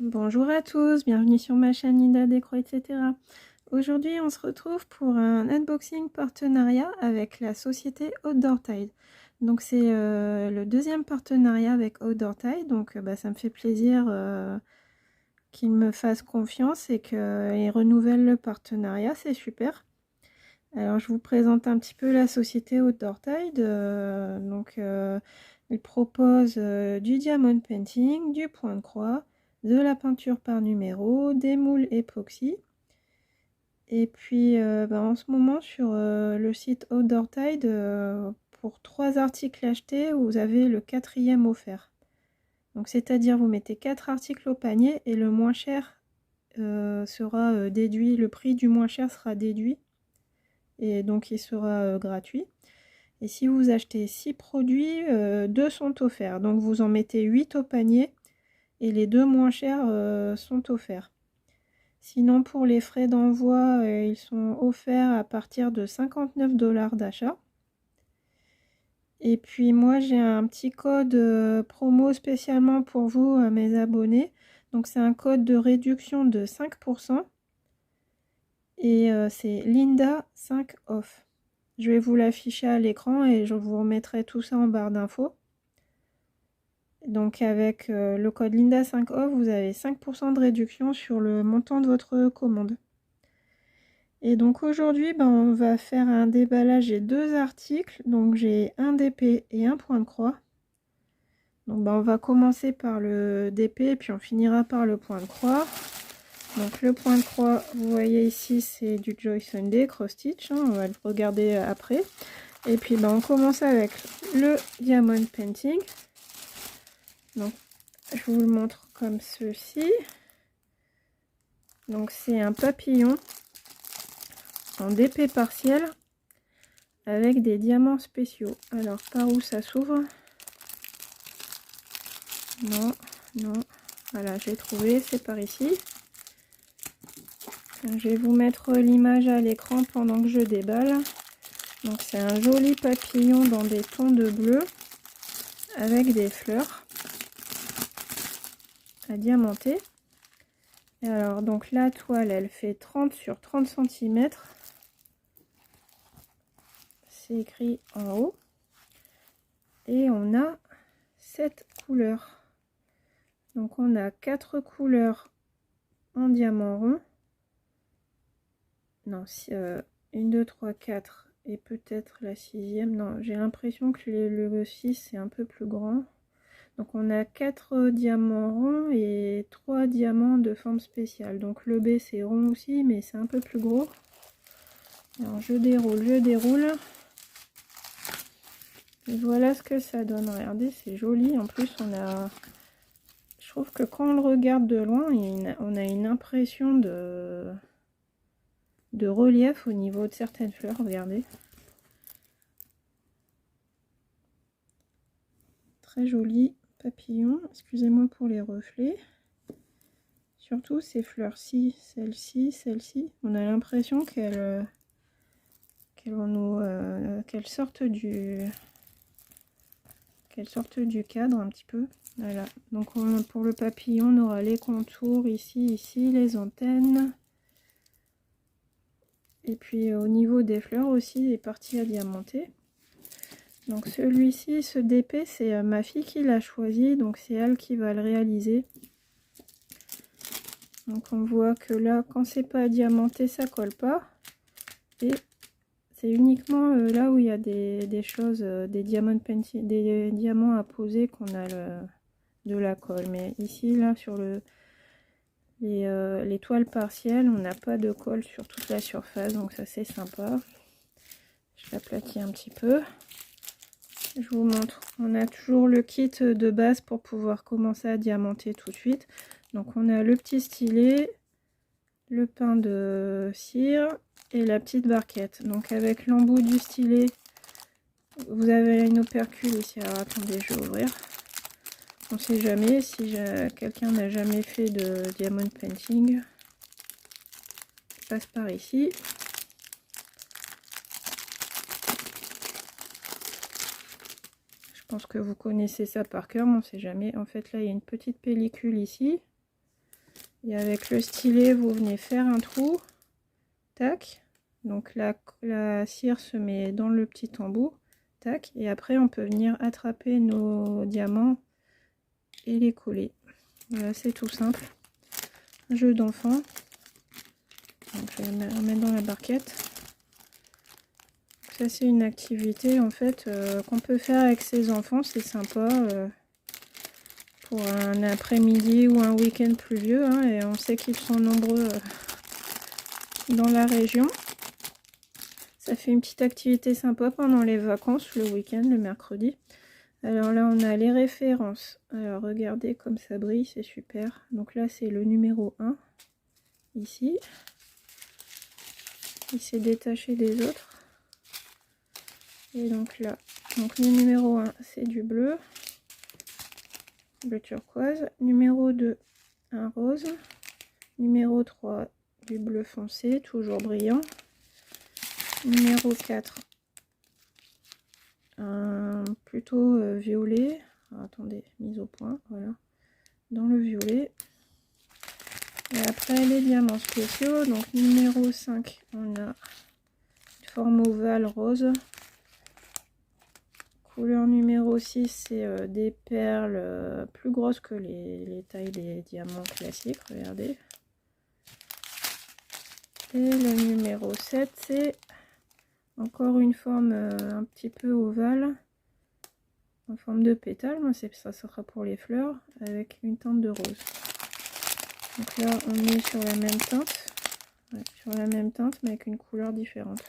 Bonjour à tous, bienvenue sur ma chaîne Linda Décro, etc. Aujourd'hui, on se retrouve pour un unboxing partenariat avec la société Outdoor Tide. Donc c'est le deuxième partenariat avec Outdoor Tide, donc ça me fait plaisir qu'ils me fassent confiance et qu'ils renouvellent le partenariat, c'est super. Alors je vous présente un petit peu la société Outdoor Tide. Ils proposent du diamond painting, du point de croix, de la peinture par numéro, des moules époxy. Et puis en ce moment sur le site Outdoor Tide, pour 3 articles achetés, vous avez le 4e offert. Donc c'est-à-dire vous mettez 4 articles au panier et le moins cher sera déduit, le prix du moins cher sera déduit et donc il sera gratuit. Et si vous achetez 6 produits, 2 sont offerts. Donc vous en mettez 8 au panier et les 2 moins chers sont offerts. Sinon pour les frais d'envoi, ils sont offerts à partir de 59 $ d'achat. Et puis moi j'ai un petit code promo spécialement pour vous, mes abonnés. Donc c'est un code de réduction de 5%. Et c'est Linda 5 off. Je vais vous l'afficher à l'écran et je vous remettrai tout ça en barre d'infos. Donc avec le code Linda 5 off, vous avez 5% de réduction sur le montant de votre commande. Et donc aujourd'hui, on va faire un déballage. J'ai 2 articles, donc j'ai un DP et un point de croix. Donc on va commencer par le DP, puis on finira par le point de croix. Donc le point de croix, vous voyez ici, c'est du Joy Sunday Cross Stitch, on va le regarder après. Et puis on commence avec le Diamond Painting. Donc je vous le montre comme ceci. Donc c'est un papillon en DP partiel avec des diamants spéciaux. Alors par où ça s'ouvre? Non, non. Voilà, j'ai trouvé, c'est par ici. Je vais vous mettre l'image à l'écran pendant que je déballe. Donc c'est un joli papillon dans des tons de bleu avec des fleurs à diamanter. Et alors donc la toile elle fait 30 sur 30 cm. C'est écrit en haut. Et on a 7 couleurs. Donc on a 4 couleurs en diamant rond. Non, 1, 2, 3, 4 et peut-être la 6e. Non, j'ai l'impression que le 6 c'est un peu plus grand. Donc on a 4 diamants ronds et 3 diamants de forme spéciale. Donc le B c'est rond aussi, mais c'est un peu plus gros. Alors je déroule, je déroule. Et voilà ce que ça donne. Regardez, c'est joli. En plus je trouve que quand on le regarde de loin, on a une impression de relief au niveau de certaines fleurs. Regardez. Très joli papillon. Excusez-moi pour les reflets. Surtout ces fleurs-ci, celle-ci, celle-ci. On a l'impression qu'elles sortent du cadre un petit peu. Voilà. Donc pour le papillon, on aura les contours ici, ici, les antennes. Et puis au niveau des fleurs aussi, les parties à diamanter. Donc celui-ci, ce DP, c'est ma fille qui l'a choisi, donc c'est elle qui va le réaliser. Donc on voit que là, quand c'est pas diamanté, ça colle pas. Et c'est uniquement là où il y a des choses, des diamants à poser qu'on a de la colle. Mais ici, là, sur les toiles partielles, on n'a pas de colle sur toute la surface, donc ça c'est sympa. Je l'aplatis un petit peu. Je vous montre, on a toujours le kit de base pour pouvoir commencer à diamanter tout de suite. Donc on a le petit stylet, le pain de cire et la petite barquette. Donc avec l'embout du stylet, vous avez une opercule ici. Alors attendez, je vais ouvrir. On ne sait jamais si quelqu'un n'a jamais fait de diamond painting. Je passe par ici. Je pense que vous connaissez ça par cœur, mais on ne sait jamais. En fait, là, il y a une petite pellicule ici. Et avec le stylet, vous venez faire un trou. Tac. Donc la cire se met dans le petit embout. Tac. Et après, on peut venir attraper nos diamants et les coller. Voilà, c'est tout simple. Un jeu d'enfant. Donc je vais le remettre dans la barquette. Ça, c'est une activité en fait qu'on peut faire avec ses enfants. C'est sympa pour un après-midi ou un week-end pluvieux. Hein, et on sait qu'ils sont nombreux dans la région. Ça fait une petite activité sympa pendant les vacances, le week-end, le mercredi. Alors là, on a les références. Alors regardez comme ça brille, c'est super. Donc là, c'est le numéro 1. Ici. Il s'est détaché des autres. Et donc là, donc le numéro 1, c'est du bleu. Le turquoise. Numéro 2, un rose. Numéro 3, du bleu foncé, toujours brillant. Numéro 4, un plutôt violet. Alors, attendez, mise au point, voilà. Dans le violet. Et après, les diamants spéciaux. Donc, numéro 5, on a une forme ovale rose. Couleur numéro 6, c'est des perles plus grosses que les tailles des diamants classiques. Regardez. Et le numéro 7, c'est encore une forme un petit peu ovale, en forme de pétale. Ça sera pour les fleurs, avec une teinte de rose. Donc là, on est sur la même teinte. Ouais, sur la même teinte, mais avec une couleur différente.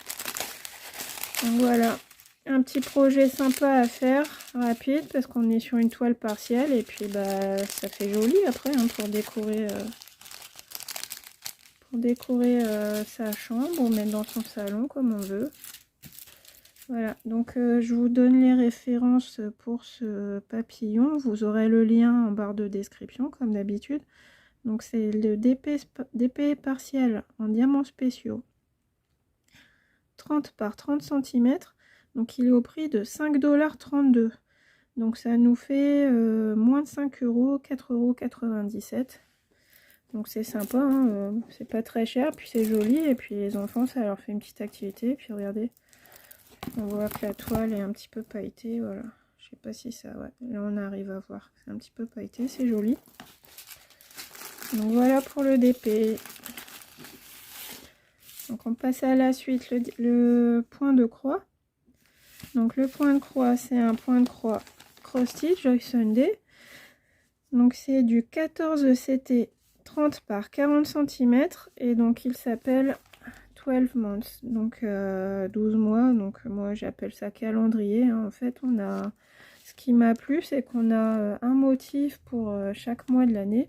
Donc voilà, un petit projet sympa à faire, rapide, parce qu'on est sur une toile partielle. Et puis, bah, ça fait joli après, hein, pour décorer sa chambre ou mettre dans son salon comme on veut. Voilà, donc je vous donne les références pour ce papillon. Vous aurez le lien en barre de description comme d'habitude. Donc c'est le DP partiel en diamants spéciaux. 30 par 30 cm. Donc il est au prix de 5,32 $. Donc ça nous fait moins de 5 €, 4,97 €. Donc c'est sympa, hein, c'est pas très cher, puis c'est joli, et puis les enfants ça leur fait une petite activité. Puis regardez, on voit que la toile est un petit peu pailletée, voilà. Je sais pas si ça, ouais, là on arrive à voir, c'est un petit peu pailleté, c'est joli. Donc voilà pour le DP. Donc on passe à la suite, le point de croix. Donc le point de croix, c'est un point de croix cross stitch Joy Sunday. Donc c'est du 14 CT 30 par 40 cm, et donc il s'appelle 12 months, donc 12 mois. Donc moi j'appelle ça calendrier, hein. En fait, on a, ce qui m'a plu, c'est qu'on a un motif pour chaque mois de l'année.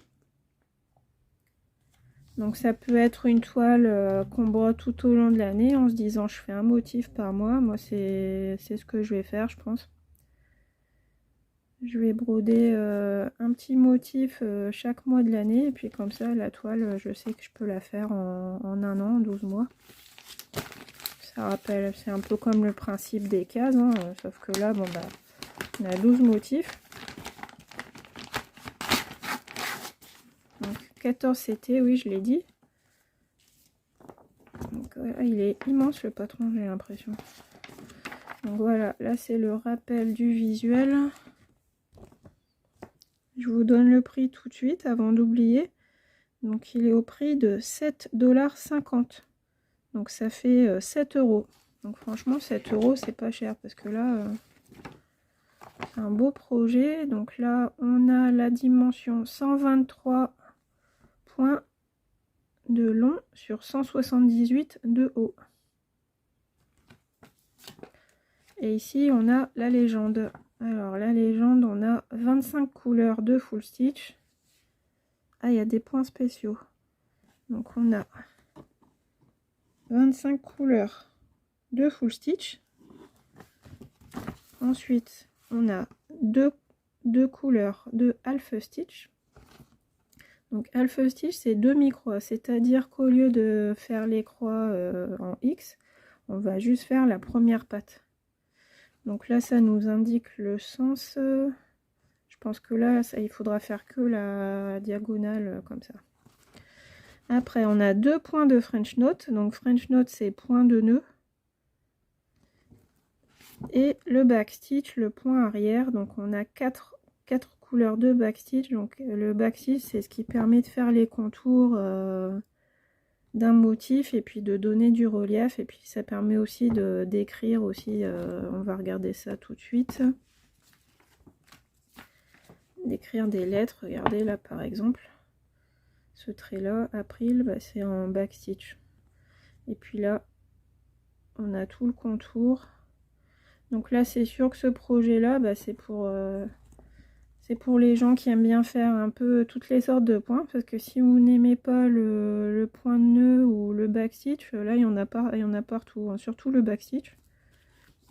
Donc ça peut être une toile qu'on broie tout au long de l'année en se disant je fais un motif par mois. Moi c'est ce que je vais faire, je pense. Je vais broder un petit motif chaque mois de l'année, et puis comme ça la toile, je sais que je peux la faire en un an, 12 mois. Ça rappelle, c'est un peu comme le principe des cases, hein, sauf que là, bon bah, on a 12 motifs. Donc 14 CT, oui, je l'ai dit. Donc voilà, il est immense le patron, j'ai l'impression. Donc voilà, là c'est le rappel du visuel. Je vous donne le prix tout de suite avant d'oublier. Donc il est au prix de 7,50 $. Donc ça fait 7 €. Donc franchement 7 € c'est pas cher, parce que là c'est un beau projet. Donc là on a la dimension 123 points de long sur 178 de haut. Et ici on a la légende. Alors la légende, on a 25 couleurs de full stitch. Ah, il y a des points spéciaux. Donc on a 25 couleurs de full stitch. Ensuite on a deux couleurs de half stitch. Donc half stitch, c'est demi-croix, c'est-à-dire qu'au lieu de faire les croix en X, on va juste faire la première patte. Donc là ça nous indique le sens. Je pense que là il faudra faire que la diagonale comme ça. Après, on a 2 points de French Knot. Donc French Knot, c'est point de nœud. Et le backstitch, le point arrière. Donc on a 4 couleurs de backstitch. Donc le backstitch, c'est ce qui permet de faire les contours d'un motif et puis de donner du relief. Et puis ça permet aussi d'écrire aussi. On va regarder ça tout de suite. D'écrire des lettres. Regardez là par exemple. Ce trait là, April, bah, c'est en backstitch. Et puis là, on a tout le contour. Donc là, c'est sûr que ce projet-là, bah, c'est pour les gens qui aiment bien faire un peu toutes les sortes de points. Parce que si vous n'aimez pas le point de nœud ou le backstitch, là, il y en a partout. Hein, surtout le backstitch.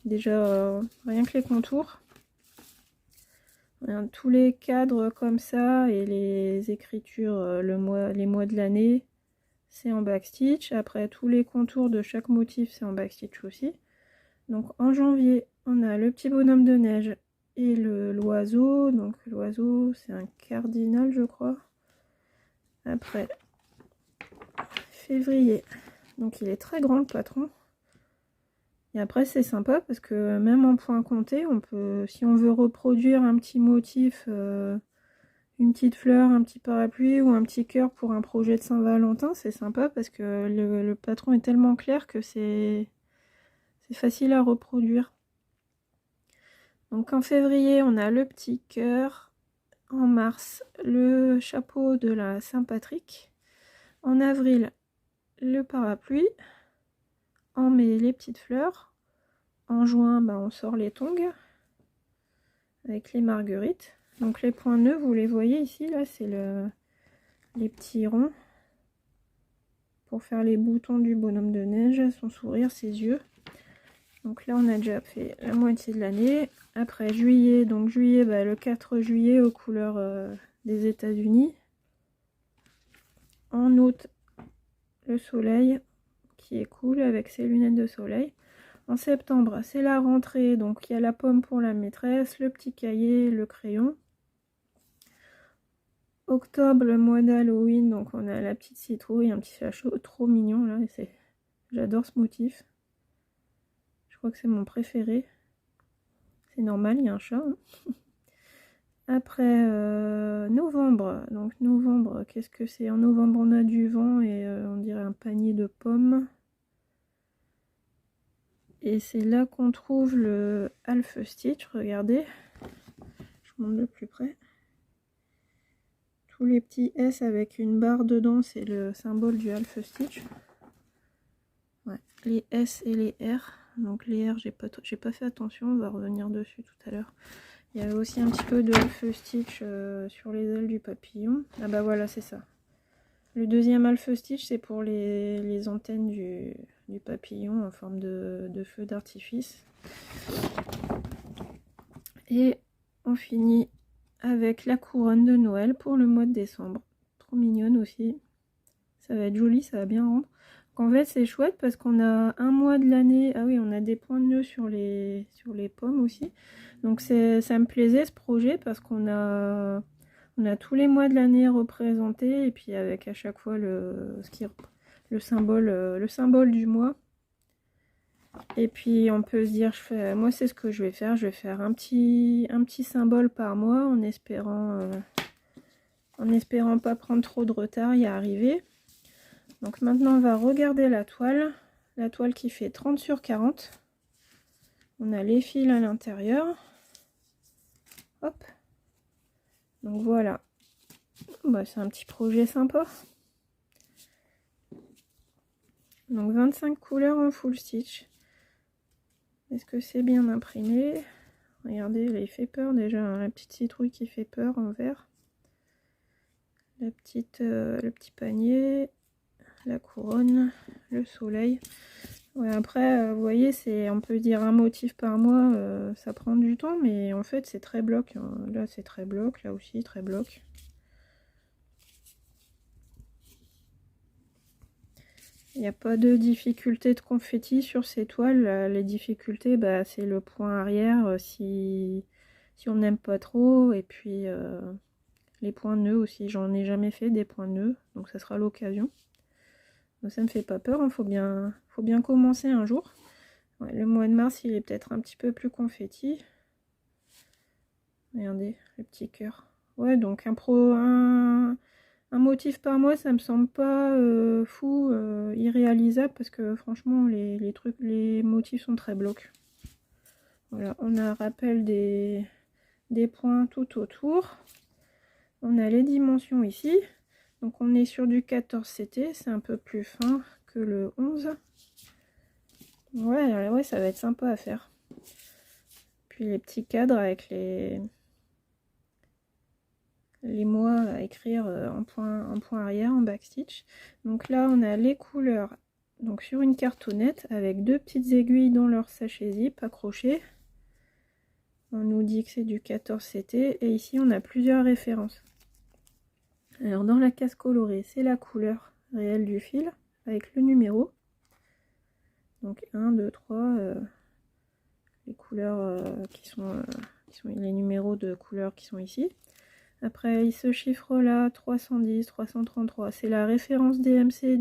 Déjà, rien que les contours. Tous les cadres comme ça et les écritures, les mois de l'année, c'est en backstitch. Après, tous les contours de chaque motif, c'est en backstitch aussi. Donc en janvier, on a le petit bonhomme de neige et l'oiseau. Donc l'oiseau, c'est un cardinal, je crois. Après, février. Donc il est très grand le patron. Et après, c'est sympa parce que même en point compté, on peut, si on veut reproduire un petit motif, une petite fleur, un petit parapluie ou un petit cœur pour un projet de Saint-Valentin, c'est sympa parce que le patron est tellement clair que c'est facile à reproduire. Donc en février, on a le petit cœur. En mars, le chapeau de la Saint-Patrick. En avril, le parapluie. En mai, les petites fleurs. En juin, bah, on sort les tongs avec les marguerites. Donc les points nœuds, vous les voyez ici, là, c'est les petits ronds pour faire les boutons du bonhomme de neige, son sourire, ses yeux. Donc là, on a déjà fait la moitié de l'année. Après juillet, donc juillet, bah, le 4 juillet aux couleurs des États-Unis. En août, le soleil qui est cool avec ses lunettes de soleil. En septembre, c'est la rentrée, donc il y a la pomme pour la maîtresse, le petit cahier, le crayon. Octobre, le mois d'Halloween, donc on a la petite citrouille, un petit chat trop mignon là. J'adore ce motif. Je crois que c'est mon préféré. C'est normal, il y a un chat. Hein. Après novembre, donc novembre, qu'est-ce que c'est? En novembre, on a du vent et on dirait un panier de pommes. Et c'est là qu'on trouve le half stitch, regardez. Je vous montre de plus près. Tous les petits S avec une barre dedans, c'est le symbole du half stitch. Ouais, les S et les R. Donc les R, j'ai pas fait attention, on va revenir dessus tout à l'heure. Il y avait aussi un petit peu de half stitch sur les ailes du papillon. Ah bah voilà, c'est ça. Le deuxième half stitch, c'est pour les antennes du papillon en forme de feu d'artifice. Et on finit avec la couronne de Noël pour le mois de décembre. Trop mignonne aussi. Ça va être joli, ça va bien rendre. Donc en fait, c'est chouette parce qu'on a un mois de l'année. Ah oui, on a des points de nœud sur les pommes aussi. Donc ça me plaisait ce projet parce qu'on a tous les mois de l'année représentés et puis avec à chaque fois le symbole du mois. Et puis on peut se dire, moi c'est ce que je vais faire un petit symbole par mois en espérant pas prendre trop de retard y arriver. Donc maintenant on va regarder la toile qui fait 30 sur 40. On a les fils à l'intérieur. Hop. Donc voilà. Bah, c'est un petit projet sympa. Donc 25 couleurs en full stitch. Est-ce que c'est bien imprimé? Regardez, là, il fait peur déjà, hein, la petite citrouille qui fait peur en vert. Le petit panier, la couronne, le soleil. Ouais, après, vous voyez, on peut dire un motif par mois, ça prend du temps, mais en fait c'est très bloc. Hein. Là c'est très bloc, là aussi très bloc. Il n'y a pas de difficulté de confetti sur ces toiles. Les difficultés, bah, c'est le point arrière si on n'aime pas trop. Et puis les points nœuds aussi. J'en ai jamais fait des points nœuds. Donc ça sera l'occasion. Donc, ça me fait pas peur, hein, faut bien commencer un jour. Ouais, le mois de mars, il est peut-être un petit peu plus confetti. Regardez, le petit cœur. Ouais, donc un motif par mois, ça me semble pas fou, irréalisable, parce que franchement, les motifs sont très blocs. Voilà, on a un rappel des points tout autour. On a les dimensions ici. Donc on est sur du 14 CT, c'est un peu plus fin que le 11. Ouais, ça va être sympa à faire. Puis les petits cadres avec les mois à écrire en point arrière, en backstitch. Donc là, on a les couleurs donc sur une cartonnette avec 2 petites aiguilles dans leur sachet zip accrochées. On nous dit que c'est du 14 CT et ici on a plusieurs références. Alors dans la case colorée, c'est la couleur réelle du fil avec le numéro. Donc 1, 2, 3, les couleurs qui sont les numéros de couleurs qui sont ici. Après, ce chiffre-là, 310, 333, c'est la référence DMC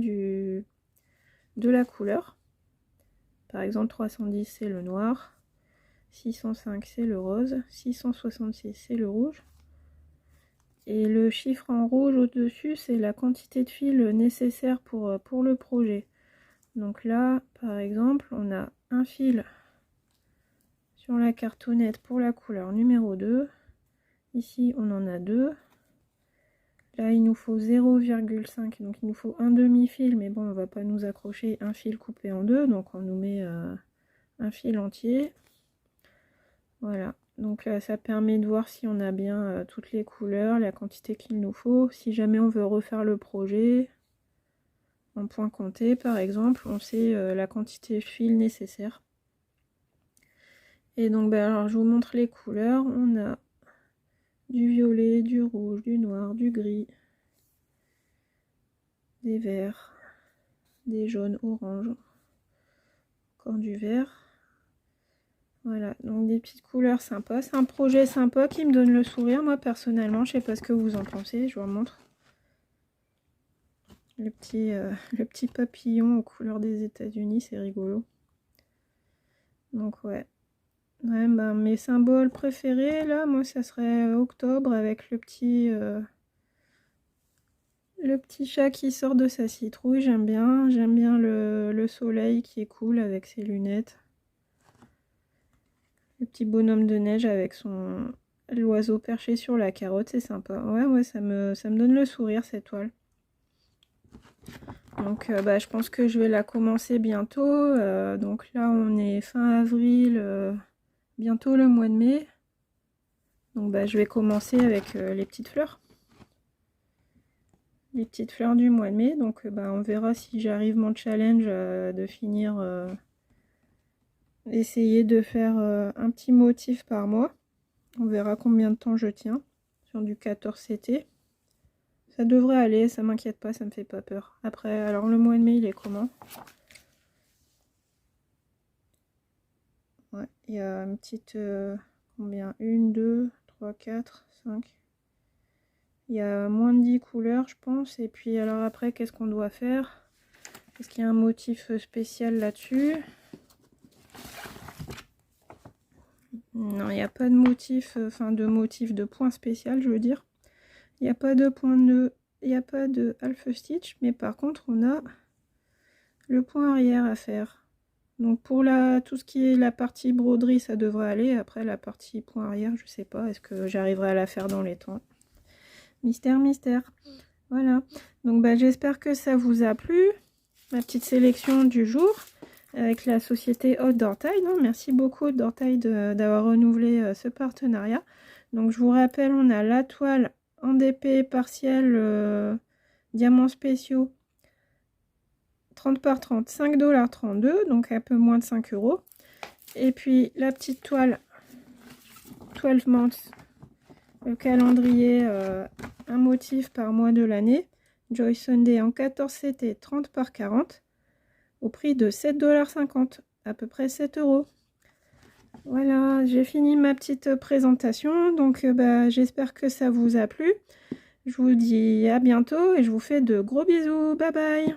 de la couleur. Par exemple, 310, c'est le noir. 605, c'est le rose. 666, c'est le rouge. Et le chiffre en rouge au-dessus, c'est la quantité de fil nécessaire pour le projet. Donc là, par exemple, on a un fil sur la cartonnette pour la couleur numéro 2. Ici, on en a 2. Là, il nous faut 0,5, donc il nous faut un demi-fil, mais bon, on va pas nous accrocher un fil coupé en deux, donc on nous met un fil entier. Voilà, donc là, ça permet de voir si on a bien toutes les couleurs, la quantité qu'il nous faut. Si jamais on veut refaire le projet, en point compté, par exemple, on sait la quantité de fil nécessaire. Et donc, alors, je vous montre les couleurs. On a du violet, du rouge, du noir, du gris, des verts, des jaunes, orange, encore du vert. Voilà, donc des petites couleurs sympas. C'est un projet sympa qui me donne le sourire, moi personnellement. Je sais pas ce que vous en pensez, je vous remontre. Le petit papillon aux couleurs des États-Unis, c'est rigolo. Donc ouais. Ouais, bah, mes symboles préférés, là, moi, ça serait octobre avec le petit chat qui sort de sa citrouille. J'aime bien le soleil qui est cool avec ses lunettes. Le petit bonhomme de neige avec l'oiseau perché sur la carotte, c'est sympa. Ouais, ça me donne le sourire, cette toile. Donc bah, je pense que je vais la commencer bientôt. Donc là, on est fin avril, bientôt le mois de mai. Donc bah, je vais commencer avec les petites fleurs. Les petites fleurs du mois de mai. Donc bah, on verra si j'arrive mon challenge de finir... essayer de faire un petit motif par mois. On verra combien de temps je tiens sur du 14 CT. Ça devrait aller, ça m'inquiète pas, ça me fait pas peur. Après, alors le mois de mai, il est comment? Ouais, il y a une petite... combien? 1, 2, 3, 4, 5. Il y a moins de 10 couleurs, je pense. Et puis alors après, qu'est-ce qu'on doit faire? Est-ce qu'il y a un motif spécial là-dessus? Non, il n'y a pas de motif, de point spécial, je veux dire. Il n'y a pas de point de... Il n'y a pas de half stitch, mais par contre, on a le point arrière à faire. Donc pour tout ce qui est la partie broderie, ça devrait aller. Après, la partie point arrière, je sais pas. Est-ce que j'arriverai à la faire dans les temps? Mystère, mystère. Voilà. Donc bah, j'espère que ça vous a plu. Ma petite sélection du jour avec la société Outdoor Tide. Merci beaucoup Outdoor Tide d'avoir renouvelé ce partenariat. Donc je vous rappelle, on a la toile en DP partiel diamants spéciaux 30 par 30, 5,32 $, donc un peu moins de 5 €. Et puis la petite toile 12 months, le calendrier, un motif par mois de l'année. Joy Sunday en 14 CT 30 par 40 au prix de 7,50 $, à peu près 7 €. Voilà, j'ai fini ma petite présentation, donc bah, j'espère que ça vous a plu. Je vous dis à bientôt et je vous fais de gros bisous. Bye bye.